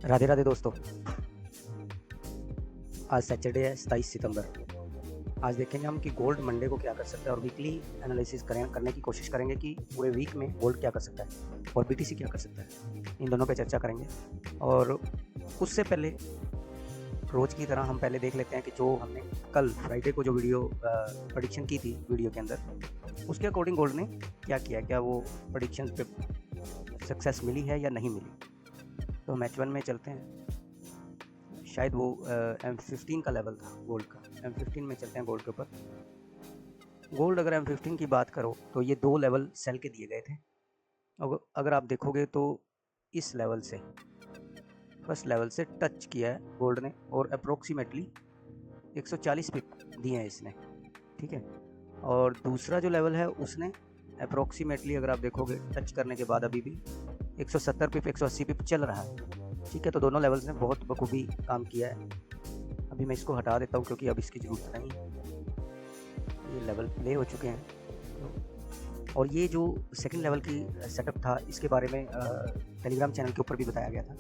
राधे राधे दोस्तों। आज सैटरडे है 27 सितंबर। आज देखेंगे हम कि गोल्ड मंडे को क्या कर सकता है और वीकली एनालिसिस करने की कोशिश करेंगे कि पूरे वीक में गोल्ड क्या कर सकता है और बीटीसी क्या कर सकता है। इन दोनों पे चर्चा करेंगे और उससे पहले रोज़ की तरह हम पहले देख लेते हैं कि जो हमने कल फ्राइडे को जो वीडियो प्रेडिक्शन की थी वीडियो के अंदर, उसके अकॉर्डिंग गोल्ड ने क्या किया, क्या वो प्रेडिक्शन पे सक्सेस मिली है या नहीं मिली। तो हम H1 में चलते हैं। शायद वो M15 का लेवल था गोल्ड का। M15 में चलते हैं गोल्ड के ऊपर। गोल्ड अगर M15 की बात करो तो ये दो लेवल सेल के दिए गए थे। अगर आप देखोगे तो इस लेवल से, फर्स्ट लेवल से टच किया है गोल्ड ने और अप्रोक्सीमेटली 140 पिप दिए हैं इसने, ठीक है। और दूसरा जो लेवल है उसने अप्रोक्सीमेटली, अगर आप देखोगे टच करने के बाद अभी भी 170 पिप 180 पिप चल रहा है, ठीक है। तो दोनों लेवल्स ने बहुत बखूबी काम किया है। अभी मैं इसको हटा देता हूँ क्योंकि अब इसकी ज़रूरत नहीं है, ये लेवल प्ले हो चुके हैं। और ये जो सेकंड लेवल की सेटअप था इसके बारे में टेलीग्राम चैनल के ऊपर भी बताया गया था,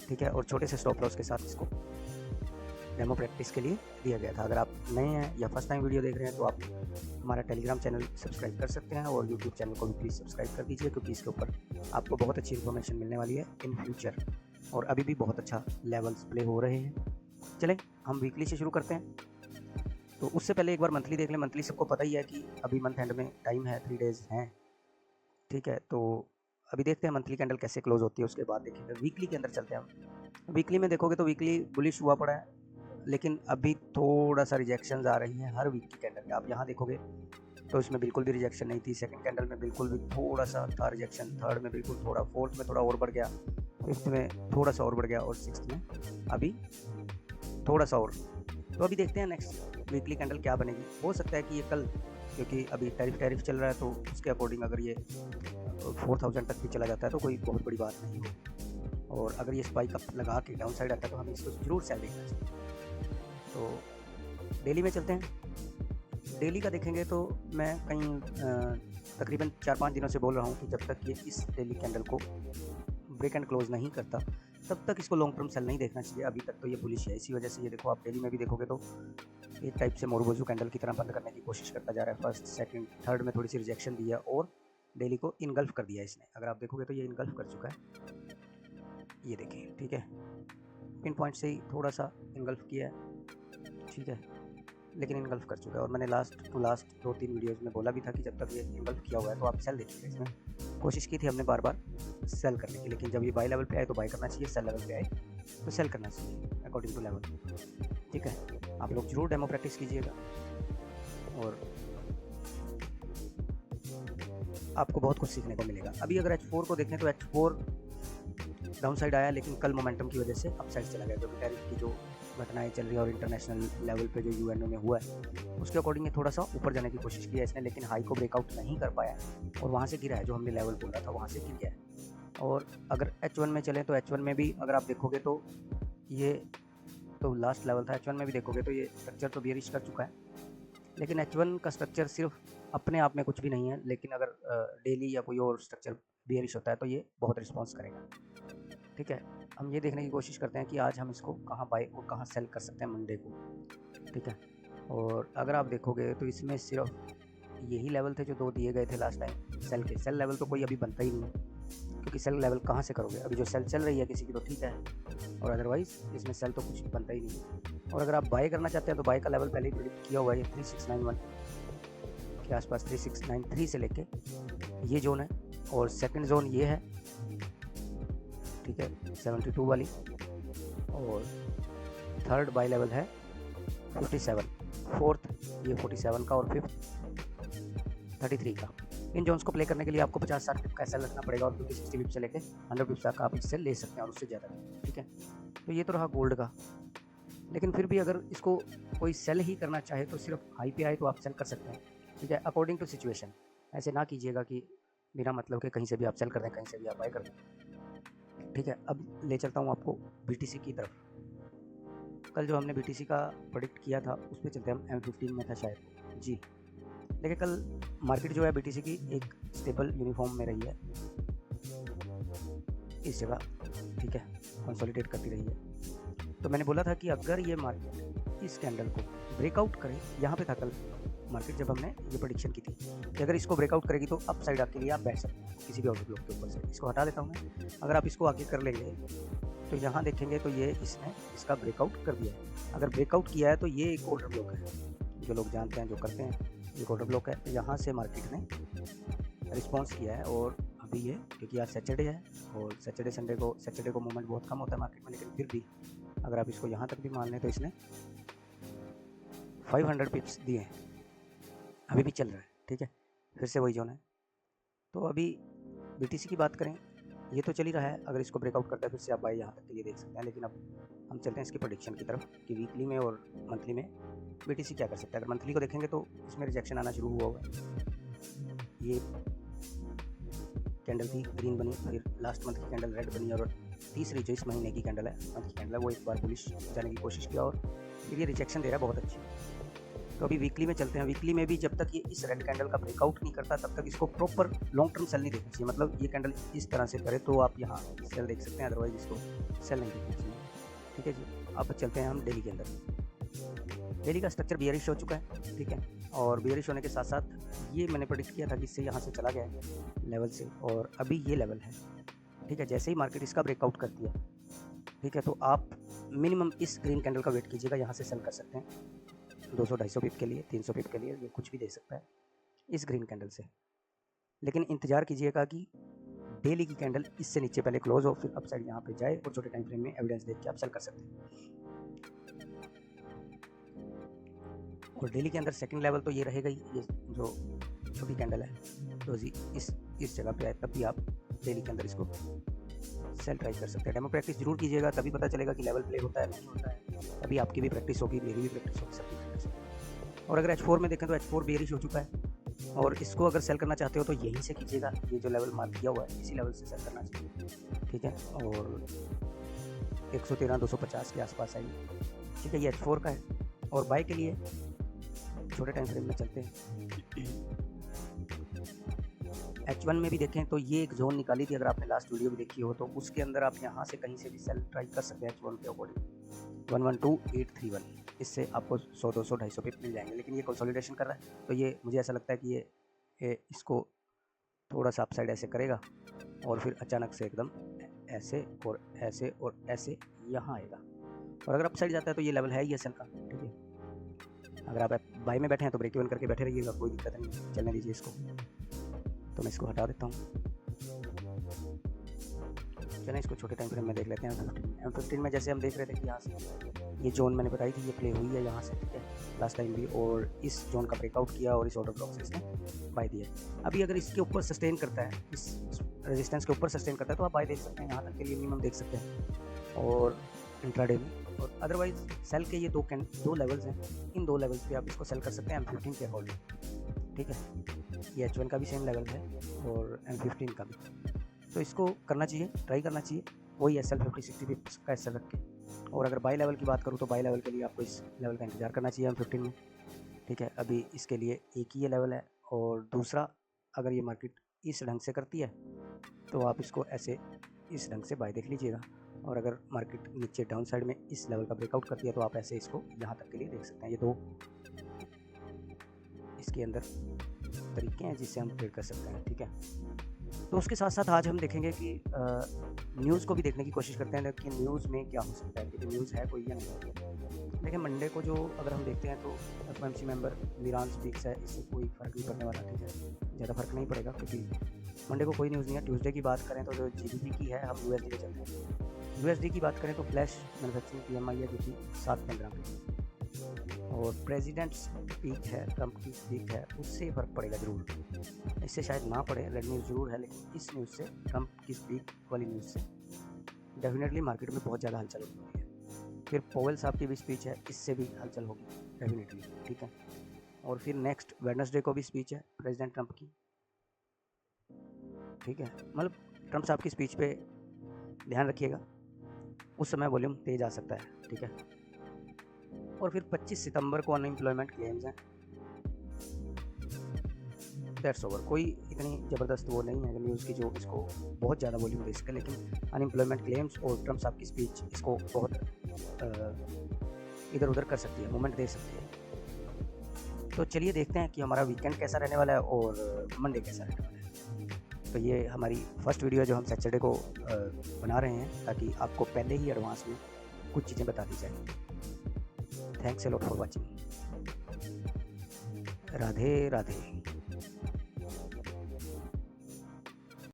ठीक है। और छोटे से स्टॉप लॉस के साथ इसको डेमो प्रैक्टिस के लिए दिया गया था। अगर आप नए हैं या फर्स्ट टाइम वीडियो देख रहे हैं तो आप हमारा टेलीग्राम चैनल सब्सक्राइब कर सकते हैं और यूट्यूब चैनल को भी प्लीज़ सब्सक्राइब कर दीजिए, क्योंकि इसके ऊपर आपको बहुत अच्छी इन्फॉर्मेशन मिलने वाली है इन फ्यूचर। और अभी भी बहुत अच्छा लेवल्स प्ले हो रहे हैं। चलें हम वीकली से शुरू करते हैं। तो उससे पहले एक बार मंथली देख लें। मंथली सबको पता ही है कि अभी मंथ एंड में टाइम है, 3 डेज़ हैं, ठीक है। तो अभी देखते हैं मंथली कैंडल कैसे क्लोज होती है, उसके बाद देखेंगे। वीकली के अंदर चलते हैं हम। वीकली में देखोगे तो वीकली बुलिश हुआ पड़ा है, लेकिन अभी थोड़ा सा रिजेक्शंस आ रही हैं हर वीक की कैंडल में। आप यहाँ देखोगे तो इसमें बिल्कुल भी रिजेक्शन नहीं थी। सेकंड कैंडल में बिल्कुल भी थोड़ा सा था रिजेक्शन, थर्ड में बिल्कुल थोड़ा, फोर्थ में थोड़ा और बढ़ गया, फिफ्थ में थोड़ा सा और बढ़ गया और सिक्स्थ में अभी थोड़ा सा और। तो अभी देखते हैं नेक्स्ट वीकली कैंडल क्या बनेगी। हो सकता है कि ये कल, क्योंकि अभी टैरिफ चल रहा है, तो उसके अकॉर्डिंग अगर ये 4000 तक भी चला जाता है तो कोई बहुत बड़ी बात नहीं हो। और अगर ये स्पाइक अप लगा के डाउन साइड आता है तो हमें इसको जरूर सेल देखना चाहिए। तो डेली में चलते हैं। डेली का देखेंगे तो मैं तकरीबन 4-5 दिनों से बोल रहा हूँ कि जब तक ये इस डेली कैंडल को ब्रेक एंड क्लोज नहीं करता तब तक इसको लॉन्ग टर्म सेल नहीं देखना चाहिए। अभी तक तो ये बुलिश है, इसी वजह से ये देखो, आप डेली में भी देखोगे तो एक टाइप से मोरबोजू कैंडल की तरह बंद करने की कोशिश करता जा रहा है। फर्स्ट सेकंड थर्ड में थोड़ी सी रिजेक्शन दी है और डेली को इनगल्फ कर दिया इसने। अगर आप देखोगे तो ये इनगल्फ कर चुका है, ये देखिए, ठीक है। पिन पॉइंट से ही थोड़ा सा इनगल्फ किया है, ठीक है, लेकिन इनगल्फ कर चुका है। और मैंने लास्ट 2-3 वीडियोज़ में बोला भी था कि जब तक ये इनगल्फ किया हुआ है तो आप सेल देखिए। इसमें कोशिश की थी हमने बार बार सेल करने की, लेकिन जब ये बाई लेवल पे आए तो बाई करना चाहिए, सेल लेवल पे आए तो सेल करना चाहिए अकॉर्डिंग टू लेवल, ठीक है। आप लोग जरूर डेमो प्रैक्टिस कीजिएगा और आपको बहुत कुछ सीखने को मिलेगा। अभी अगर H4 को देखें तो H4 डाउन साइड आया, लेकिन कल मोमेंटम की वजह से अप साइड चला गया, क्योंकि टैरिफ की जो घटनाएं चल रही है और इंटरनेशनल लेवल पे जो यूएनओ में हुआ है उसके अकॉर्डिंग ये थोड़ा सा ऊपर जाने की कोशिश की है इसने, लेकिन हाई को ब्रेकआउट नहीं कर पाया और वहाँ से गिरा है। जो हमने लेवल बोला था वहाँ से गिर गया है। और अगर H1 में चलें तो H1 में भी अगर आप देखोगे तो ये तो लास्ट लेवल था। H1 में भी देखोगे तो ये स्ट्रक्चर तो बेयरिश कर चुका है, लेकिन H1 का स्ट्रक्चर सिर्फ अपने आप में कुछ भी नहीं है, लेकिन अगर डेली या कोई और स्ट्रक्चर बेयरिश होता है तो ये बहुत रिस्पॉन्स करेगा, ठीक है। हम ये देखने की कोशिश करते हैं कि आज हम इसको कहाँ बाय और कहाँ सेल कर सकते हैं मंडे को, ठीक है। और अगर आप देखोगे तो इसमें सिर्फ यही लेवल थे जो 2 दिए गए थे लास्ट टाइम सेल के। सेल लेवल तो कोई अभी बनता ही नहीं है, क्योंकि सेल लेवल कहाँ से करोगे। अभी जो सेल चल रही है किसी की तो ठीक है, और अदरवाइज़ इसमें सेल तो कुछ बनता ही नहीं। और अगर आप बाय करना चाहते हैं तो बाय का लेवल पहले ही प्रेडिक्ट किया हुआ है, 3691 के आसपास, 3693 से लेके ये जोन है। और सेकंड जोन ये है, ठीक है, 72 वाली। और थर्ड बाई लेवल है 57, फोर्थ ये 47 का और फिफ्थ 33 का। इन जोन्स को प्ले करने के लिए आपको 50-60 पिप का एसएल रखना पड़ेगा, और क्योंकि 60 पिप से लेके 100 पिप तक आप इससे ले सकते हैं और उससे ज़्यादा, ठीक है। तो ये तो रहा गोल्ड का। लेकिन फिर भी अगर इसको कोई सेल ही करना चाहे तो सिर्फ हाई पे आए तो आप सेल कर सकते हैं, ठीक है, अकॉर्डिंग टू सिचुएशन। ऐसे ना कीजिएगा कि बिना मतलब के कहीं से भी आप सेल कर दें, कहीं से भी आप बाय कर दें, ठीक है। अब ले चलता हूँ आपको बीटीसी की तरफ। कल जो हमने बीटीसी का प्रेडिक्ट किया था उस पर चलते हैं। हम M15 में था शायद जी। देखिए कल मार्केट जो है बीटीसी की एक स्टेबल यूनिफॉर्म में रही है, इस जगह ठीक है, कंसोलिडेट करती रही है। तो मैंने बोला था कि अगर ये मार्केट इस कैंडल को ब्रेकआउट करे, यहाँ पे था कल मार्केट जब हमने ये प्रेडिक्शन की थी कि अगर इसको ब्रेकआउट करेगी तो अप साइड के लिए आप बैठ सकते हैं किसी भी आउटर ब्लॉक के ऊपर से। इसको हटा देता हूँ मैं। अगर आप इसको आगे कर लेंगे तो यहाँ देखेंगे तो ये इसने इसका ब्रेकआउट कर दिया है। अगर ब्रेकआउट किया है तो ये एक आउटर ब्लॉक है, जो लोग जानते हैं, जो करते हैं, ये आउटर ब्लॉक है। यहाँ से मार्केट ने रिस्पॉन्स किया है और अभी ये, क्योंकि आज सैटरडे है और सैटरडे को मूवमेंट बहुत कम होता है मार्केट में, लेकिन फिर भी अगर आप इसको यहाँ तक भी मान लें तो इसने 500 पिप्स दिए हैं, अभी भी चल रहा है। ठीक है, फिर से वही जोन है। तो अभी BTC की बात करें, ये तो चल ही रहा है। अगर इसको ब्रेकआउट करता है फिर से आप बाय यहाँ तक के लिए देख सकते हैं। लेकिन अब हम चलते हैं इसकी प्रेडिक्शन की तरफ कि वीकली में और मंथली में BTC क्या कर सकता है। अगर मंथली को देखेंगे तो इसमें रिजेक्शन आना शुरू हुआ हुआ है। ये कैंडल थी ग्रीन बनी, फिर लास्ट मंथ की कैंडल रेड बनी, और तीसरी जो इस महीने की कैंडल है, मंथ की कैंडल है, वो एक बार बुलिश जाने की कोशिश किया और फिर ये रिजेक्शन दे रहा है बहुत अच्छी। तो अभी वीकली में चलते हैं। वीकली में भी जब तक ये इस रेड कैंडल का ब्रेकआउट नहीं करता तब तक इसको प्रॉपर लॉन्ग टर्म सेल नहीं देखना चाहिए। मतलब ये कैंडल इस तरह से करे तो आप यहाँ सेल देख सकते हैं, अदरवाइज इसको सेल नहीं देखना चाहिए। ठीक है जी, अब चलते हैं हम डेली के अंदर। डेली का स्ट्रक्चर बियरिश हो चुका है, ठीक है, और बियरिश होने के साथ साथ ये मैंने प्रेडिक्ट किया था कि इससे यहाँ से चला गया है लेवल से, और अभी ये लेवल है। ठीक है, जैसे ही मार्केट इसका ब्रेकआउट करती है, ठीक है, तो आप मिनिमम इस ग्रीन कैंडल का वेट कीजिएगा, यहाँ से सेल कर सकते हैं 200-250 पिप के लिए, 300 पिप के लिए, ये कुछ भी दे सकता है इस ग्रीन कैंडल से। लेकिन इंतजार कीजिएगा कि डेली की कैंडल इससे नीचे पहले क्लोज हो, फिर अपसाइड यहाँ पे जाए और छोटे टाइम फ्रेम में एविडेंस देख के आप सेल कर सकते हैं। और डेली के अंदर सेकंड लेवल तो ये रहेगा ही, ये जो छोटी कैंडल है तो जी इस जगह पे आए तब भी आप डेली के अंदर इसको सेल ट्राई कर सकते हैं। डेमो प्रैक्टिस जरूर कीजिएगा, तभी पता चलेगा कि लेवल प्ले होता है नहीं होता है। तभी आपकी भी प्रैक्टिस होगी, मेरी भी प्रैक्टिस होगी, सबकी प्रैक्टिस होगी। और अगर H4 में देखें तो H4 बेयरिश हो चुका है और इसको अगर सेल करना चाहते हो तो यहीं से कीजिएगा। ये जो लेवल मार्क किया हुआ है इसी लेवल से सेल करना चाहिए। ठीक है, और 113-250 के आसपास आइए। ठीक है, ये H4 का है। और बाय के लिए छोटे टाइम फ्रेम में चलते हैं। H1 में भी देखें तो ये एक जोन निकाली थी, अगर आपने लास्ट वीडियो भी देखी हो तो उसके अंदर आप यहाँ से कहीं से भी सेल ट्राई कर सकते हैं H1 के अकॉर्डिंग 112831। इससे आपको 100, 200, 250 पिप मिल जाएंगे। लेकिन ये कंसोलिडेशन कर रहा है तो ये मुझे ऐसा लगता है कि ये इसको थोड़ा सा अपसाइड ऐसे करेगा और फिर अचानक से एकदम ऐसे और ऐसे और ऐसे यहाँ आएगा। और अगर अपसाइड जाता है तो ये लेवल है ही सेल का। ठीक है, अगर आप बाय में बैठे हैं तो ब्रेक इवन करके बैठे रहिएगा, कोई दिक्कत नहीं, चलने दीजिए इसको। तो मैं इसको हटा देता हूँ। चलें इसको छोटे टाइम फ्रेम में देख लेते हैं। M15 में जैसे हम देख रहे थे कि यहाँ से ये जोन मैंने बताई थी ये प्ले हुई है यहाँ से, ठीक है, लास्ट टाइम भी, और इस जोन का ब्रेकआउट किया और इस ऑर्डर ब्लॉक से इसने बाय दिया। अभी अगर इसके ऊपर सस्टेन करता है, इस रेजिस्टेंस के ऊपर सस्टेन करता है तो आप बाय देख सकते हैं, यहाँ तक के लिए मिनिमम देख सकते हैं और इंट्राडे में। और अदरवाइज सेल के ये दो लेवल्स हैं, इन 2 लेवल्स पे आप इसको सेल कर सकते हैं M15 के अकॉर्डिंग। ठीक है, ये H1 का भी सेम लेवल है और M15 का भी, तो इसको करना चाहिए, ट्राई करना चाहिए, वही SL 50-60 पिप्स का SL रख के। और अगर बाय लेवल की बात करूँ तो बाय लेवल के लिए आपको इस लेवल का इंतजार करना चाहिए M15 में। ठीक है, अभी इसके लिए एक ही ये लेवल है, और दूसरा अगर ये मार्केट इस ढंग से करती है तो आप इसको ऐसे इस ढंग से बाय देख लीजिएगा। और अगर मार्केट नीचे डाउन साइड में इस लेवल का ब्रेकआउट करती है तो आप ऐसे इसको यहाँ तक के लिए देख सकते हैं। ये 2 इसके अंदर तरीके हैं जिससे हम ट्रेड कर सकते हैं। ठीक है, तो उसके साथ साथ आज हम देखेंगे कि न्यूज़ को भी देखने की कोशिश करते हैं कि न्यूज़ में क्या हो सकता है, कि न्यूज़ है कोई या नहीं। देखिए मंडे को जो अगर हम देखते हैं तो FOMC मेंबर मीरान स्पीक्स है, इससे कोई फ़र्क नहीं पड़ने वाला। ठीक है, ज़्यादा फर्क नहीं पड़ेगा क्योंकि मंडे को कोई न्यूज़ नहीं है। ट्यूसडे की बात करें तो जो GDP की है, हम USD पे चलते हैं। USD की बात करें तो फ्लैश मैन्युफैक्चरिंग PMI है जो कि 715 पे, और प्रेसिडेंट स्पीच है, ट्रंप की स्पीच है, उससे फ़र्क पड़ेगा ज़रूर। इससे शायद ना पड़े, रेड न्यूज़ ज़रूर है, लेकिन इस न्यूज़ से, ट्रंप की स्पीच वाली न्यूज़ से डेफिनेटली मार्केट में बहुत ज़्यादा हलचल होगी है। फिर पोवेल साहब की भी स्पीच है, इससे भी हलचल होगी डेफिनेटली। ठीक है, और फिर नेक्स्ट वेडनेसडे को भी स्पीच है प्रेसिडेंट ट्रंप की। ठीक है, मतलब ट्रंप साहब की स्पीच पे ध्यान रखिएगा, उस समय वॉल्यूम तेज आ सकता है। ठीक है, और फिर 25 सितंबर को अनएम्प्लॉयमेंट क्लेम्स हैं। That's over. कोई इतनी ज़बरदस्त वो नहीं है न्यूज़ की जो इसको बहुत ज़्यादा वॉल्यूम दे सके, लेकिन अनएम्प्लॉयमेंट क्लेम्स और ट्रम्प साहब की स्पीच इसको बहुत इधर उधर कर सकती है, मूवमेंट दे सकती है। तो चलिए देखते हैं कि हमारा वीकेंड कैसा रहने वाला है और मंडे कैसा रहने वाला है। तो ये हमारी फर्स्ट वीडियो है जो हम सैटरडे को बना रहे हैं, ताकि आपको पहले ही एडवांस में कुछ चीज़ें बता दी जाए। Thanks a lot for watching. Radhe Radhe.